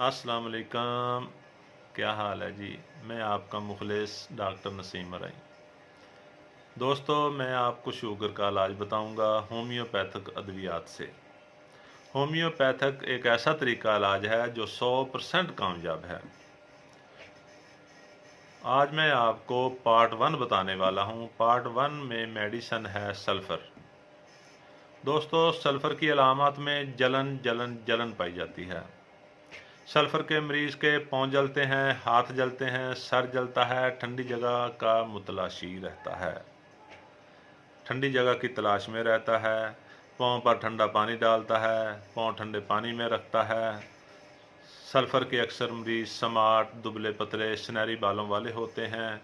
अस्सलाम वालेकुम। क्या हाल है जी। मैं आपका मुखलिस डॉक्टर नसीम मराई। दोस्तों, मैं आपको शुगर का इलाज बताऊंगा होम्योपैथिक अद्वियात से। होम्योपैथिक एक ऐसा तरीका इलाज है जो 100% कामयाब है। आज मैं आपको पार्ट 1 बताने वाला हूं। पार्ट 1 में मेडिसिन है सल्फ़र। दोस्तों, सल्फ़र की अलामत में जलन जलन जलन पाई जाती है। सल्फ़र के मरीज़ के पाँव जलते हैं, हाथ जलते हैं, सर जलता है, ठंडी जगह का मुतलाशी रहता है, ठंडी जगह की तलाश में रहता है, पाँव पर ठंडा पानी डालता है, पाँव ठंडे पानी में रखता है। सल्फ़र के अक्सर मरीज़ समाट, दुबले पतले, सुनहरी बालों वाले होते हैं।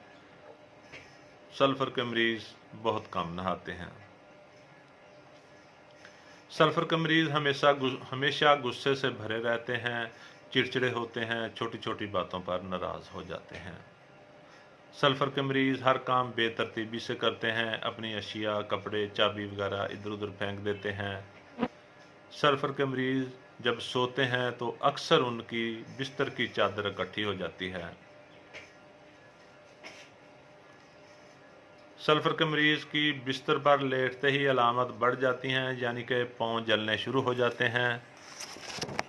सल्फ़र के मरीज़ बहुत कम नहाते हैं। सल्फ़र के मरीज़ हमेशा गुस्से से भरे रहते हैं, चिड़चिड़े होते हैं, छोटी छोटी बातों पर नाराज़ हो जाते हैं। सल्फ़र के मरीज़ हर काम बेतरतीबी से करते हैं, अपनी अशिया, कपड़े, चाबी वगैरह इधर उधर फेंक देते हैं। सल्फ़र के मरीज़ जब सोते हैं तो अक्सर उनकी बिस्तर की चादर इकट्ठी हो जाती है। सल्फ़र के मरीज़ की बिस्तर पर लेटते ही अलामत बढ़ जाती हैं, यानी कि पाँव जलने शुरू हो जाते हैं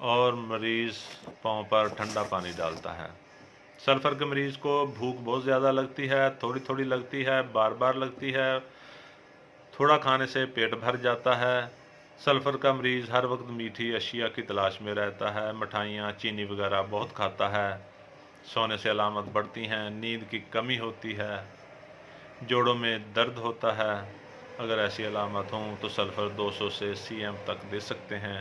और मरीज़ पाँव पर ठंडा पानी डालता है। सल्फ़र के मरीज़ को भूख बहुत ज़्यादा लगती है, थोड़ी थोड़ी लगती है, बार बार लगती है, थोड़ा खाने से पेट भर जाता है। सल्फ़र का मरीज़ हर वक्त मीठी अशिया की तलाश में रहता है, मिठाइयाँ, चीनी वगैरह बहुत खाता है। सोने से अलामत बढ़ती हैं, नींद की कमी होती है, जोड़ों में दर्द होता है। अगर ऐसी अलामत हों तो सल्फ़र 200 से सीएम तक दे सकते हैं।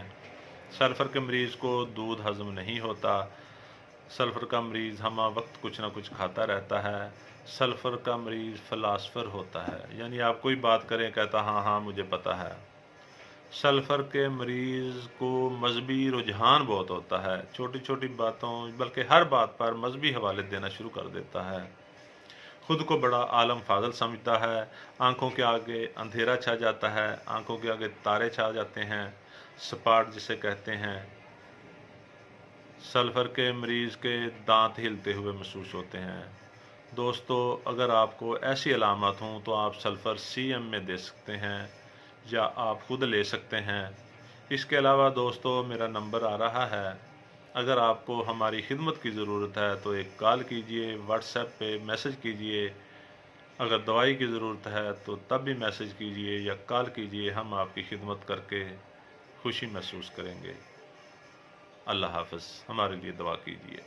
सल्फ़र के मरीज़ को दूध हज़म नहीं होता। सल्फ़र का मरीज़ हमा वक्त कुछ ना कुछ खाता रहता है। सल्फ़र का मरीज़ फ़िलासफ़र होता है, यानी आप कोई बात करें कहता हाँ हाँ मुझे पता है। सल्फ़र के मरीज़ को मजहबी रुझान बहुत होता है, छोटी छोटी बातों बल्कि हर बात पर मजहबी हवाले देना शुरू कर देता है। खुद को बड़ा आलम फाजल समझता है। आंखों के आगे अंधेरा छा जाता है, आंखों के आगे तारे छा जाते हैं, स्पाट जिसे कहते हैं। सल्फ़र के मरीज़ के दांत हिलते हुए महसूस होते हैं। दोस्तों, अगर आपको ऐसी अलामत हों तो आप सल्फ़र सीएम में दे सकते हैं या आप खुद ले सकते हैं। इसके अलावा दोस्तों, मेरा नंबर आ रहा है। अगर आपको हमारी खिदमत की ज़रूरत है तो एक कॉल कीजिए, व्हाट्सएप पे मैसेज कीजिए। अगर दवाई की ज़रूरत है तो तब भी मैसेज कीजिए या कॉल कीजिए, हम आपकी खिदमत करके खुशी महसूस करेंगे। अल्लाह हाफ़िज़। हमारे लिए दुआ कीजिए।